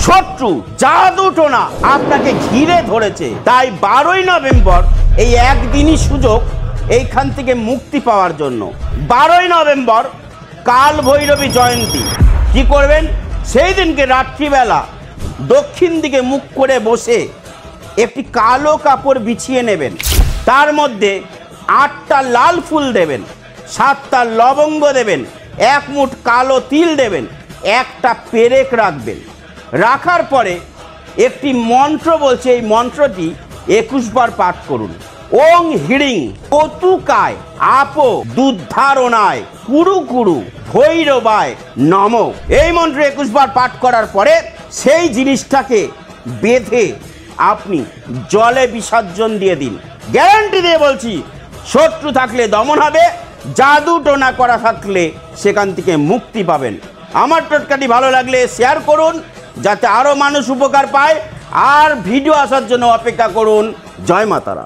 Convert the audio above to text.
শত্রু জাদু টোনা আপনাকে ঘিরে ধরেছে, তাই 12ই নভেম্বর এই একদিনই সুযোগ এইখান থেকে মুক্তি পাওয়ার জন্য। 12ই নভেম্বর কাল ভৈরবী জয়ন্তী। কি করবেন? সেই দিনকে রাত্রিবেলা দক্ষিণ দিকে মুখ করে বসে একটি কালো কাপড় বিছিয়ে নেবেন, তার মধ্যে 8টা লাল ফুল দেবেন, 7টা লবঙ্গ দেবেন, 1 মুঠ কালো তিল দেবেন, একটা পেরেক রাখবেন। রাখার পরে একটি মন্ত্র বলছে, এই মন্ত্রটি 21 বার পাঠ করুন। ওং হিড়িং কতুকায় আপো দুদ্ধারণায় কুরু কুরু ভৈরবায় নম। এই মন্ত্র 21 বার পাঠ করার পরে সেই জিনিসটাকে বেঁধে আপনি জলে বিসর্জন দিয়ে দিন। গ্যারান্টি দিয়ে বলছি, শত্রু থাকলে দমন হবে, জাদু টোনা করা থাকলে সেখান থেকে মুক্তি পাবেন। আমার টোটকাটি ভালো লাগলে শেয়ার করুন, যাতে আরও মানুষ উপকার পায়। আর ভিডিও আসার জন্য অপেক্ষা করুন। জয় মা তারা।